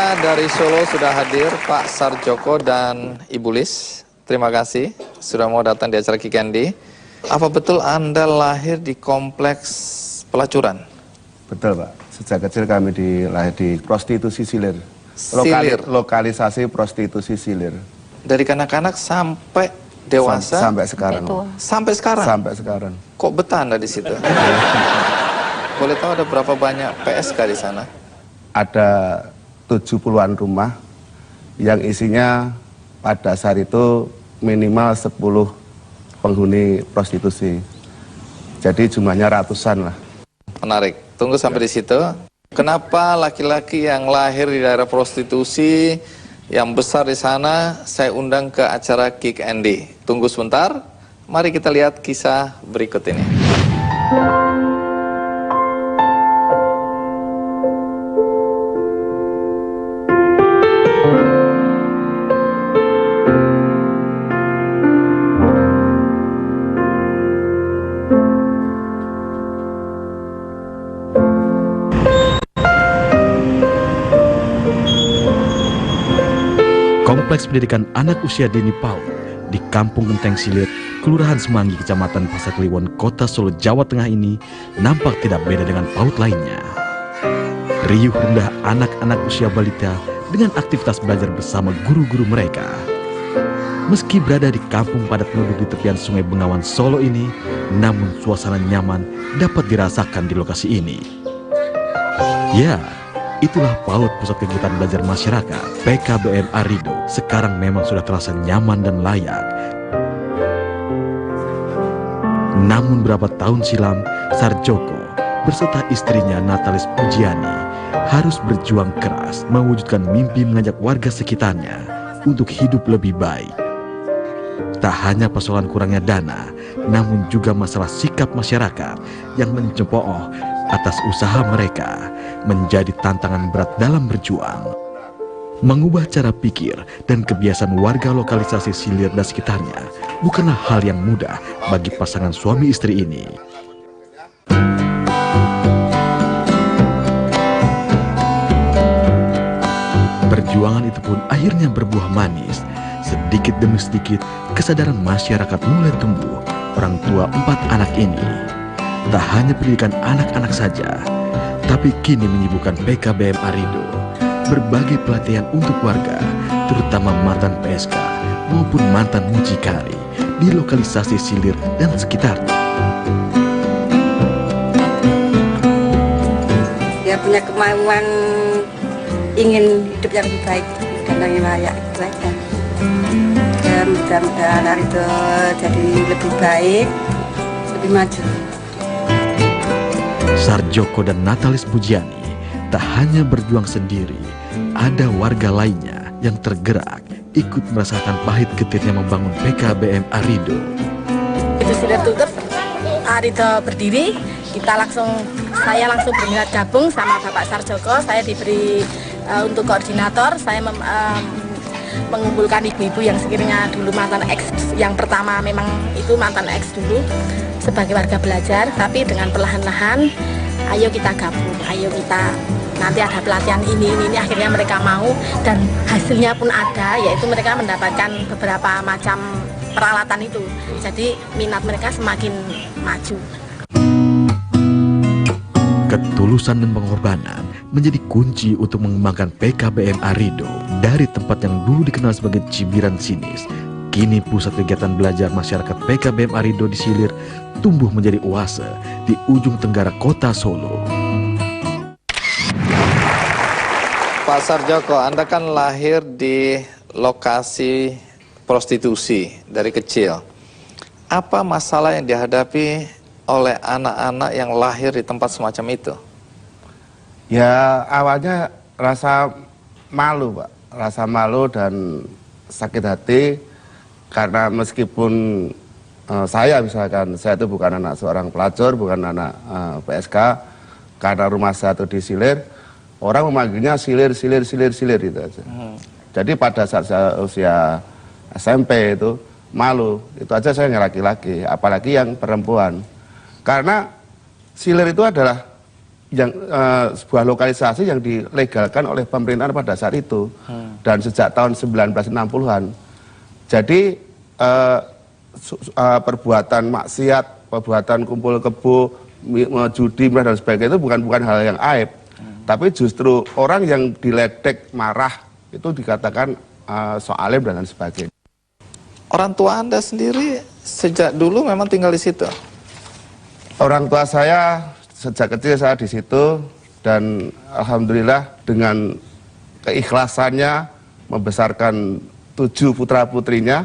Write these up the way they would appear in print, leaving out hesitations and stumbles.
Kita dari Solo sudah hadir Pak Sarjoko dan Ibu Lis. Terima kasih sudah mau datang di acara Kikendi. Apa betul Anda lahir di kompleks pelacuran? Betul Pak, sejak kecil kami lahir di prostitusi silir. Lokalisasi prostitusi silir. Dari kanak-kanak sampai dewasa? Sampai sekarang. Sampai sekarang? Sampai sekarang. Kok betah Anda di situ? Boleh tahu ada berapa banyak PSK di sana? Ada 70-an rumah yang isinya pada saat itu minimal 10 penghuni prostitusi. Jadi jumlahnya ratusan lah. Menarik. Tunggu sampai di situ. Kenapa laki-laki yang lahir di daerah prostitusi yang besar di sana saya undang ke acara Kikendi? Tunggu sebentar. Mari kita lihat kisah berikut ini. Kompleks pendidikan anak usia dini PAUD di Kampung Genteng Silir, Kelurahan Semanggi, Kecamatan Pasar Kliwon, Kota Solo, Jawa Tengah ini nampak tidak beda dengan PAUD lainnya. Riuh rendah anak-anak usia balita dengan aktivitas belajar bersama guru-guru mereka. Meski berada di kampung padat penduduk di tepian Sungai Bengawan Solo ini, namun suasana nyaman dapat dirasakan di lokasi ini. Ya, itulah PAUD Pusat Kegiatan Belajar Masyarakat PKBM Arido. Sekarang memang sudah terasa nyaman dan layak. Namun berapa tahun silam, Sarjoko beserta istrinya Natalis Pujiani harus berjuang keras mewujudkan mimpi mengajak warga sekitarnya untuk hidup lebih baik. Tak hanya persoalan kurangnya dana, namun juga masalah sikap masyarakat yang mencemooh atas usaha mereka menjadi tantangan berat dalam berjuang. Mengubah cara pikir dan kebiasaan warga lokalisasi Silir dan sekitarnya bukanlah hal yang mudah bagi pasangan suami istri ini. Perjuangan itu pun akhirnya berbuah manis. Sedikit demi sedikit kesadaran masyarakat mulai tumbuh. Orang tua 4 anak ini tak hanya pendidikan anak-anak saja, tapi kini menyibukkan PKBM Arido. Berbagai pelatihan untuk warga, terutama mantan PSK maupun mantan mucikari di lokalisasi Silir dan sekitarnya. Dia punya kemauan ingin hidup yang lebih baik dan yang layak, itu aja. Dan mudah-mudahan Arido jadi lebih baik, lebih maju. Sarjoko dan Natalis Pujiani tak hanya berjuang sendiri, ada warga lainnya yang tergerak ikut merasakan pahit getirnya membangun PKBM Arido. Itu sudah tutup, Arido berdiri, saya langsung berminat gabung sama Bapak Sarjoko. Saya diberi untuk koordinator, saya mengumpulkan ibu-ibu yang sekiranya dulu mantan X, yang pertama memang itu mantan X dulu, sebagai warga belajar, tapi dengan perlahan-lahan ayo kita gabung, ayo kita nanti ada pelatihan ini akhirnya mereka mau dan hasilnya pun ada, yaitu mereka mendapatkan beberapa macam peralatan itu. Jadi minat mereka semakin maju. Ketulusan dan pengorbanan menjadi kunci untuk mengembangkan PKBM Arido. Dari tempat yang dulu dikenal sebagai cibiran sinis, kini pusat kegiatan belajar masyarakat PKBM Arido di Silir tumbuh menjadi oase di ujung tenggara kota Solo. Pak Sarjoko, Anda kan lahir di lokasi prostitusi dari kecil. Apa masalah yang dihadapi oleh anak-anak yang lahir di tempat semacam itu? Ya awalnya rasa malu Pak, rasa malu dan sakit hati karena meskipun saya misalkan, saya itu bukan anak seorang pelacur, bukan anak PSK, karena rumah saya itu di Silir, orang memanggilnya Silir itu aja. Jadi pada saat saya usia SMP itu malu, itu aja saya yang laki-laki, apalagi yang perempuan. Karena Silir itu adalah sebuah lokalisasi yang dilegalkan oleh pemerintahan pada saat itu dan sejak tahun 1960-an. Jadi perbuatan maksiat, perbuatan kumpul kebo, judi dan sebagainya itu bukan hal yang aib, tapi justru orang yang diledek marah itu dikatakan soalim dan lain sebagainya. Orang tua Anda sendiri sejak dulu memang tinggal di situ? Orang tua saya sejak kecil saya di situ dan alhamdulillah dengan keikhlasannya membesarkan 7 putra-putrinya.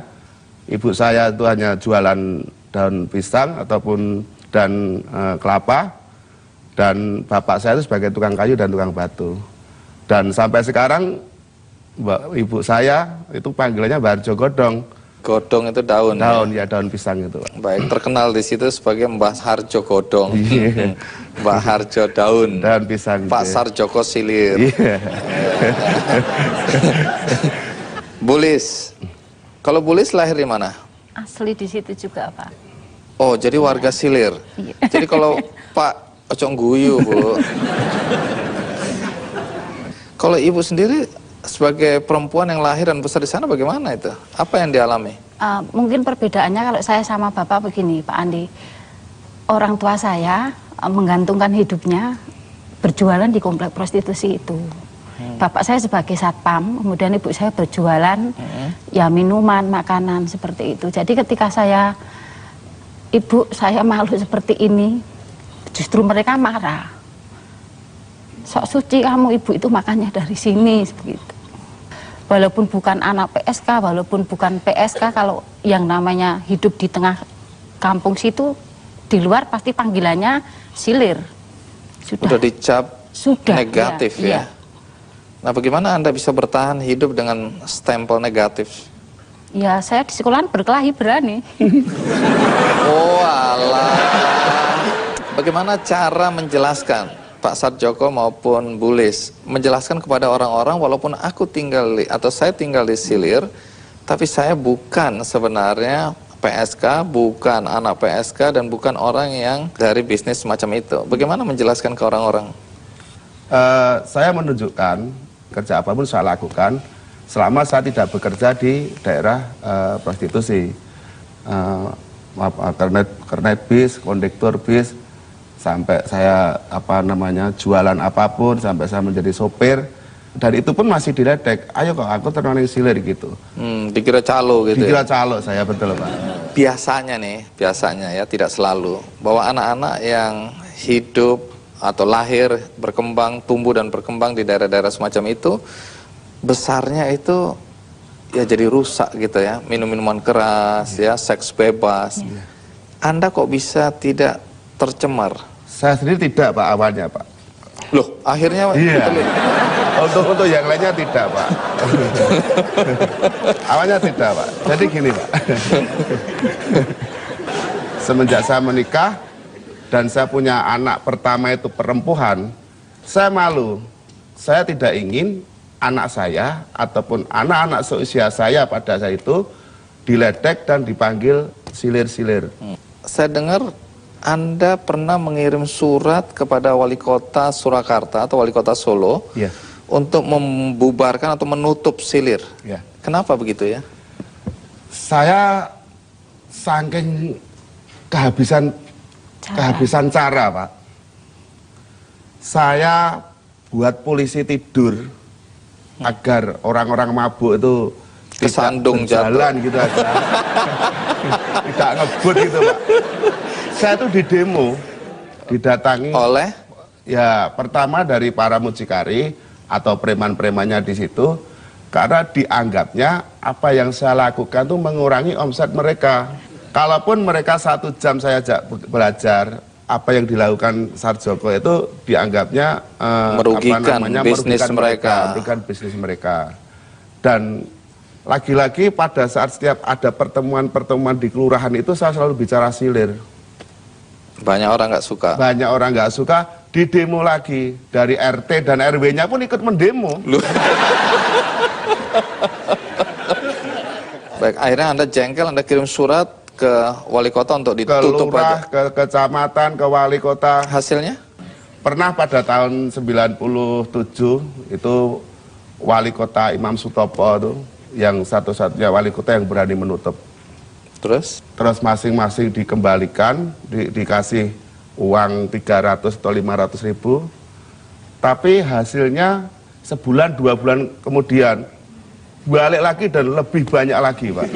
Ibu saya itu hanya jualan daun pisang ataupun dan kelapa, dan bapak saya itu sebagai tukang kayu dan tukang batu. Dan sampai sekarang ibu saya itu panggilannya Mbah Harjo Godong. Godong itu daun. Daun ya, daun pisang itu. Baik, terkenal di situ sebagai Mbah Harjo Godong. Mbah Harjo daun. Daun pisang. Pak Sarjoko Silir. Bulis. Kalau Bulis lahir di mana? Asli di situ juga, Pak. Oh, jadi warga Silir. Iya. Jadi kalau Pak Ocong Guyu, Bu. Kalau Ibu sendiri sebagai perempuan yang lahir dan besar di sana bagaimana itu? Apa yang dialami? Mungkin perbedaannya kalau saya sama Bapak begini, Pak Andi. Orang tua saya menggantungkan hidupnya berjualan di komplek prostitusi itu. Bapak saya sebagai satpam, kemudian ibu saya berjualan ya minuman, makanan seperti itu. Jadi ketika ibu saya malu seperti ini, justru mereka marah. Sok suci kamu, ibu itu makannya dari sini, begitu. Walaupun bukan anak PSK, walaupun bukan PSK, kalau yang namanya hidup di tengah kampung situ, di luar pasti panggilannya Silir. Sudah dicap negatif ya. Iya. Nah, bagaimana Anda bisa bertahan hidup dengan stempel negatif? Ya, saya di sekolahan berkelahi berani. Oh alah. Bagaimana cara menjelaskan Pak Sarjoko maupun Bulis menjelaskan kepada orang-orang walaupun saya tinggal di Silir, tapi saya bukan sebenarnya PSK, bukan anak PSK dan bukan orang yang dari bisnis semacam itu. Bagaimana menjelaskan ke orang-orang? Saya menunjukkan kerja apapun saya lakukan selama saya tidak bekerja di daerah prostitusi, kernet bis, kondektur bis, sampai saya jualan apapun, sampai saya menjadi sopir, dan itu pun masih diledek. Ayo kok aku terkenal Silir gitu. Dikira calo gitu. Dikira ya? Calo saya, betul Pak. Biasanya ya, tidak selalu, bahwa anak-anak yang hidup atau lahir, berkembang, tumbuh dan berkembang di daerah-daerah semacam itu, besarnya itu ya jadi rusak gitu ya, minum-minuman keras ya, seks bebas. Anda kok bisa tidak tercemar? Saya sendiri tidak Pak, awalnya Pak. Loh, akhirnya iya. Untuk yang lainnya tidak Pak. Awalnya tidak Pak. Jadi gini Pak. Semenjak saya menikah dan saya punya anak pertama itu perempuan, saya malu. Saya tidak ingin anak saya ataupun anak-anak seusia saya pada saat itu diledek dan dipanggil Silir-Silir. Saya dengar Anda pernah mengirim surat kepada wali kota Surakarta atau wali kota Solo untuk membubarkan atau menutup Silir. Kenapa begitu ya? Saya saking kehabisan cara Pak. Saya buat polisi tidur agar orang-orang mabuk itu kesandung jalan gitu aja. Tidak ngebut gitu Pak. Saya tuh di demo didatangi oleh ya pertama dari para mucikari atau preman-premannya di situ, karena dianggapnya apa yang saya lakukan tuh mengurangi omset mereka. Kalaupun mereka 1 jam saya ajak belajar, apa yang dilakukan Sarjoko itu dianggapnya merugikan bisnis merugikan bisnis mereka. Dan lagi-lagi pada saat setiap ada pertemuan-pertemuan di kelurahan itu saya selalu bicara Silir. Banyak orang nggak suka. Banyak orang nggak suka, di demo lagi dari RT dan RW-nya pun ikut mendemo. Baik, akhirnya Anda jengkel, Anda kirim surat ke wali kota untuk ditutup ke lurah, ke kecamatan, ke wali kota. Hasilnya? Pernah pada tahun 97 itu wali kota Imam Sutopo itu yang satu-satunya wali kota yang berani menutup. Terus Masing-masing dikembalikan, dikasih uang 300 atau 500 ribu. Tapi hasilnya sebulan 2 bulan kemudian balik lagi dan lebih banyak lagi, Pak.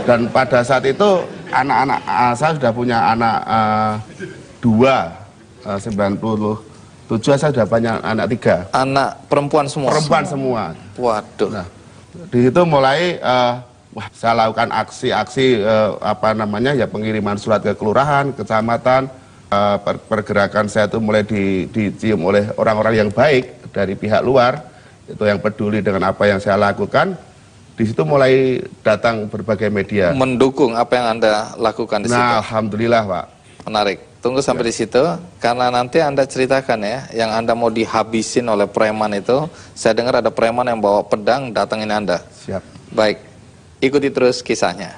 Dan pada saat itu anak-anak saya sudah punya anak 97 saya sudah punya anak 3. anak perempuan semua? Perempuan semua. Waduh. Nah, di situ mulai saya lakukan aksi-aksi pengiriman surat ke kelurahan, kecamatan. Pergerakan saya itu mulai dicium oleh orang-orang yang baik dari pihak luar, itu yang peduli dengan apa yang saya lakukan. Di situ mulai datang berbagai media Mendukung apa yang Anda lakukan di situ. Nah, alhamdulillah, Pak. Menarik. Tunggu sampai di situ, karena nanti Anda ceritakan ya, yang Anda mau dihabisin oleh preman itu. Saya dengar ada preman yang bawa pedang datangin Anda. Siap. Baik, ikuti terus kisahnya.